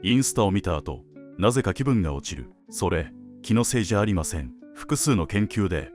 インスタを見た後、なぜか気分が落ちる。それ、気のせいじゃありません。複数の研究で、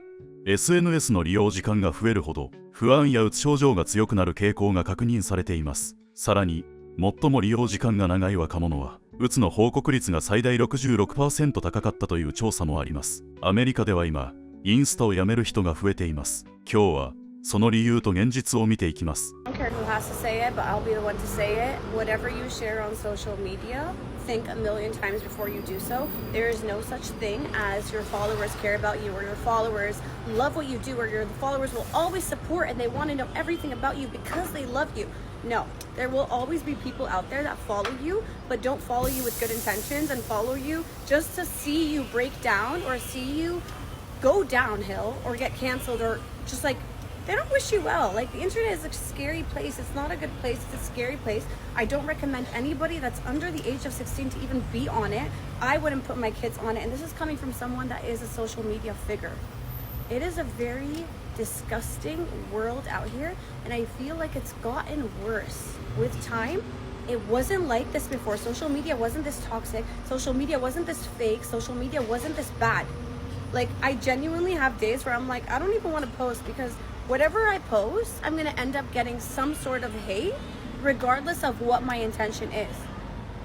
SNS の利用時間が増えるほど、不安やうつ症状が強くなる傾向が確認されています。さらに、最も利用時間が長い若者は、うつの報告率が最大 66% 高かったという調査もあります。アメリカでは今、インスタを辞める人が増えています。今日は、その理由と現実を見ていきます。I don't care who has to say it, but I'll be the one to say it. Whatever you share on social media, think a million times before you do so. There is no such thing as your followers care about you or your followers love what you do or your followers will always support and they want to know everything about you because they love you. No, there will always be people out there that follow you, but don't follow you with good intentions and follow you just to see you break down or see you go downhill or get canceled or just like they don't wish you well. Like the internet is a scary place. It's not a good place. It's a scary place. I don't recommend anybody that's under the age of 16 to even be on it. I wouldn't put my kids on it. And this is coming from someone that is a social media figure. It is a very disgusting world out here. And I feel like it's gotten worse with time. It wasn't like this before. Social media wasn't this toxic. Social media wasn't this fake. Social media wasn't this bad. Like I genuinely have days where I'm like, I don't even want to post because whatever I post, I'm going to end up getting some sort of hate, regardless of what my intention is.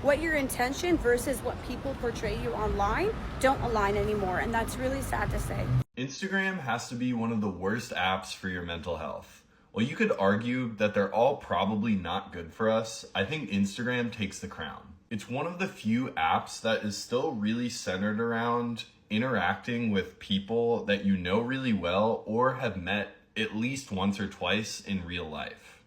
What your intention versus what people portray you online don't align anymore, and that's really sad to say. Instagram has to be one of the worst apps for your mental health. While you could argue that they're all probably not good for us, I think Instagram takes the crown. It's one of the few apps that is still really centered around interacting with people that you know really well or have met at least once or twice in real life.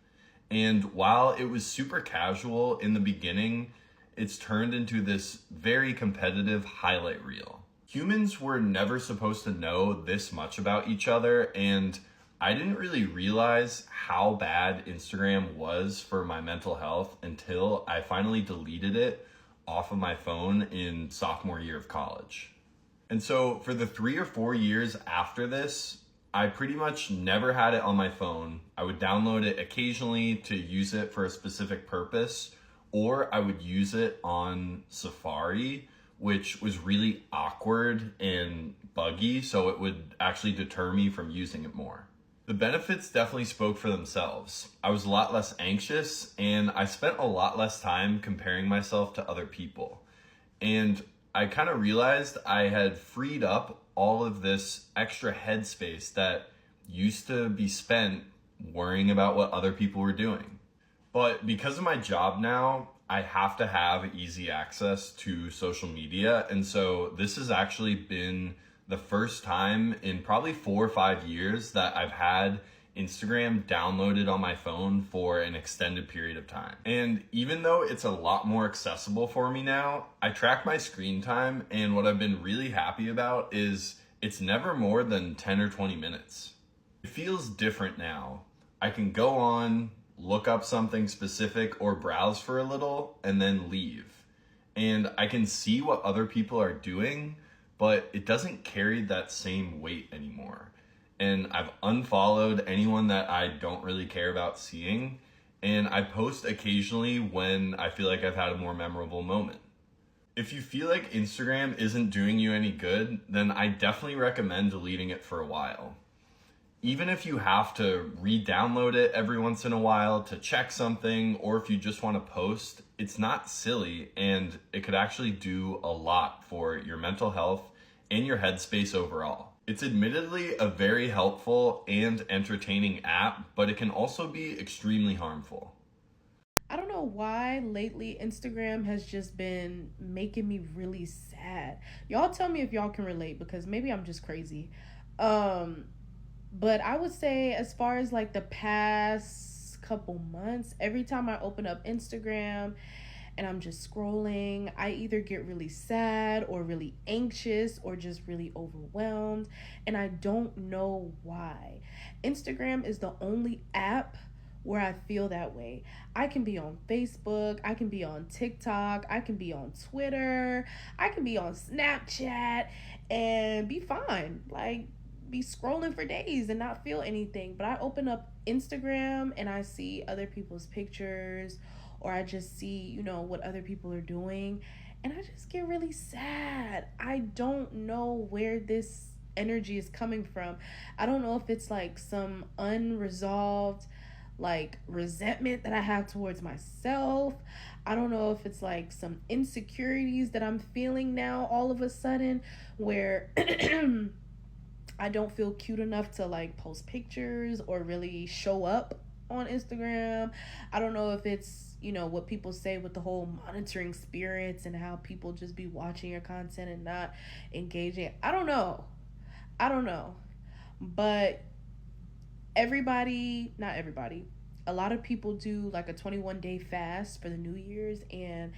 And while it was super casual in the beginning, it's turned into this very competitive highlight reel. Humans were never supposed to know this much about each other, and I didn't really realize how bad Instagram was for my mental health until I finally deleted it off of my phone in sophomore year of college. And so for the 3 or 4 years after this, I pretty much never had it on my phone. I would download it occasionally to use it for a specific purpose, or I would use it on Safari, which was really awkward and buggy, so it would actually deter me from using it more. The benefits definitely spoke for themselves. I was a lot less anxious, and I spent a lot less time comparing myself to other people. And I kind of realized I had freed up all of this extra headspace that used to be spent worrying about what other people were doing. But because of my job now, I have to have easy access to social media. And so this has actually been the first time in probably 4 or 5 years that I've had Instagram downloaded on my phone for an extended period of time. And even though it's a lot more accessible for me now, I track my screen time, and what I've been really happy about is it's never more than 10 or 20 minutes. It feels different now. I can go on, look up something specific or browse for a little and then leave. And I can see what other people are doing, but it doesn't carry that same weight anymore. And I've unfollowed anyone that I don't really care about seeing. And I post occasionally when I feel like I've had a more memorable moment. If you feel like Instagram isn't doing you any good, then I definitely recommend deleting it for a while. Even if you have to re-download it every once in a while to check something, or if you just want to post, it's not silly, and it could actually do a lot for your mental health and your headspace overall. It's admittedly a very helpful and entertaining app, but it can also be extremely harmful. I don't know why lately Instagram has just been making me really sad. Y'all tell me if y'all can relate, because maybe I'm just crazy. But I would say as far as like the past couple months, every time I open up Instagram and I'm just scrolling, I either get really sad or really anxious or just really overwhelmed, and I don't know why. Instagram is the only app where I feel that way. I can be on Facebook, I can be on TikTok, I can be on Twitter, I can be on Snapchat and be fine. Like, be scrolling for days and not feel anything. But I open up Instagram and I see other people's pictures, or I just see, what other people are doing, and I just get really sad. I don't know where this energy is coming from. I don't know if it's like some unresolved like resentment that I have towards myself. I don't know if it's like some insecurities that I'm feeling now all of a sudden where I don't feel cute enough to like post pictures or really show up on Instagram. I don't know if it's, what people say with the whole monitoring spirits and how people just be watching your content and not engaging. I don't know. But not everybody, a lot of people do like a 21-day fast for the New Year's, and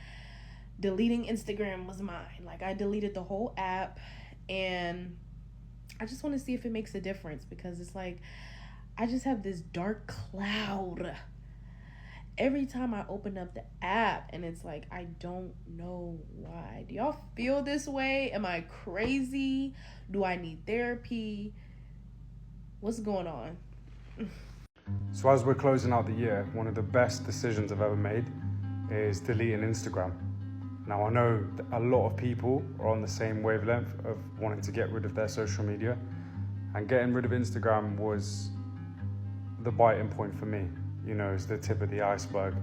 deleting Instagram was mine. Like I deleted the whole app, and I just want to see if it makes a difference, because it's like I just have this dark cloud every time I open up the app, and it's like I don't know why. Do y'all feel this way? Am I crazy? Do I need therapy? What's going on? So as we're closing out the year, one of the best decisions I've ever made is deleting Instagram. Now I know that a lot of people are on the same wavelength of wanting to get rid of their social media, and getting rid of Instagram was the biting point for me. It's the tip of the iceberg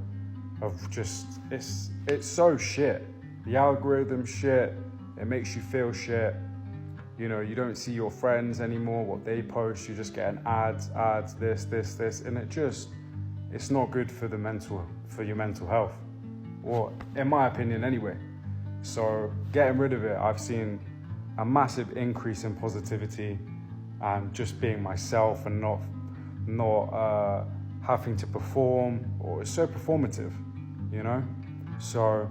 of just, it's so shit. The algorithm shit, it makes you feel shit. You don't see your friends anymore, what they post, you're just getting ads, this, and it's not good for your mental health, or in my opinion anyway. So getting rid of it, I've seen a massive increase in positivity and just being myself and not having to perform, or it's so performative, So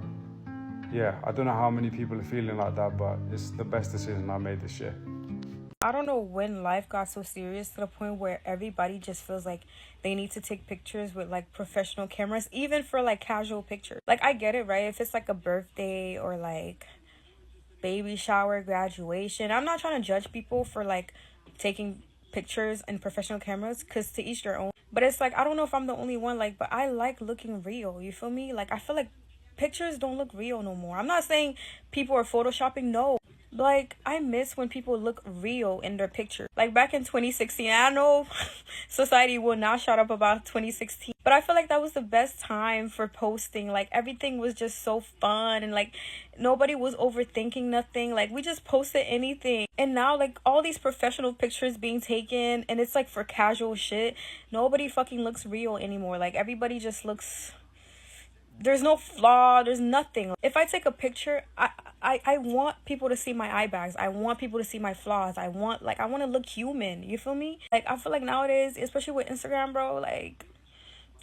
yeah, I don't know how many people are feeling like that, but it's the best decision I made this year. I don't know when life got so serious to the point where everybody just feels like they need to take pictures with like professional cameras, even for like casual pictures. Like I get it, right? If it's like a birthday or like baby shower, graduation. I'm not trying to judge people for like taking pictures and professional cameras, because to each their own. But it's like, I don't know if I'm the only one, like, but I like looking real. You feel me? Like I feel like pictures don't look real no more. I'm not saying people are photoshopping, no. Like, I miss when people look real in their pictures. Like, back in 2016, I know society will not shut up about 2016, but I feel like that was the best time for posting. Like, everything was just so fun, and, like, nobody was overthinking nothing. Like, we just posted anything. And now, like, all these professional pictures being taken, and it's, like, for casual shit. Nobody fucking looks real anymore. Like, everybody just looks... There's no flaw, there's nothing. If I take a picture, I want people to see my eye bags. I want people to see my flaws. I want to look human. You feel me? Like, I feel like nowadays, especially with Instagram, bro, like,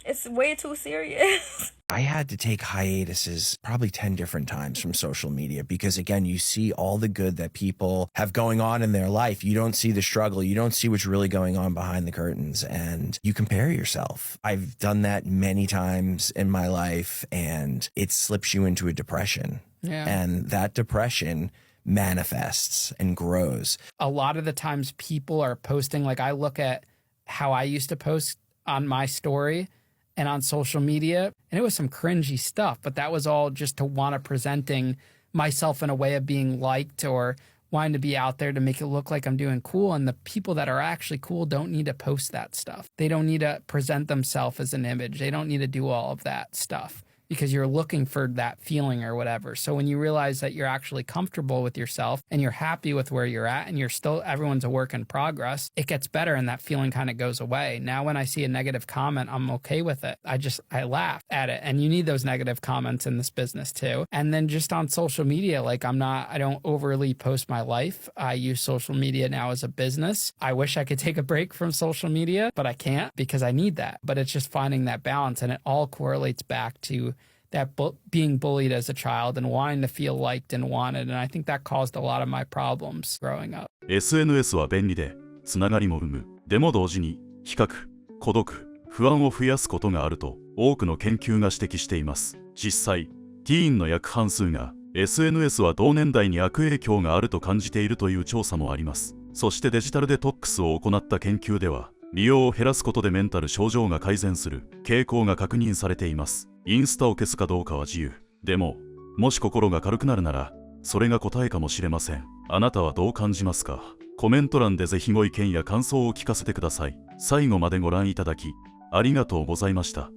it's way too serious. I had to take hiatuses probably 10 different times from social media because, again, you see all the good that people have going on in their life. You don't see the struggle. You don't see what's really going on behind the curtains, and you compare yourself. I've done that many times in my life, and it slips you into a depression. Yeah. And that depression manifests and grows. A lot of the times people are posting, like I look at how I used to post on my story and on social media, and it was some cringy stuff, but that was all just to want to presenting myself in a way of being liked or wanting to be out there to make it look like I'm doing cool. And the people that are actually cool don't need to post that stuff. They don't need to present themselves as an image. They don't need to do all of that stuff because you're looking for that feeling or whatever. So when you realize that you're actually comfortable with yourself and you're happy with where you're at and you're still, everyone's a work in progress, it gets better and that feeling kind of goes away. Now when I see a negative comment, I'm okay with it. I laugh at it. And you need those negative comments in this business too. And then just on social media, like I don't overly post my life. I use social media now as a business. I wish I could take a break from social media, but I can't because I need that. But it's just finding that balance, and it all correlates back to that being bullied as a child and wanting to feel liked and wanted. And I think that caused a lot of my problems growing up. SNS は便利で、つながりも生む。でも同時に、比較、孤独、不安を増やすことがあると、多くの研究が指摘しています。実際、ティーンの約半数が、SNS は同年代に悪影響があると感じているという調査もあります。そしてデジタルデトックスを行った研究では、利用を減らすことでメンタル症状が改善する傾向が確認されています。インスタを消すかどうかは自由。でも、もし心が軽くなるなら、それが答えかもしれません。あなたはどう感じますか？コメント欄でぜひご意見や感想を聞かせてください。最後までご覧いただき、ありがとうございました。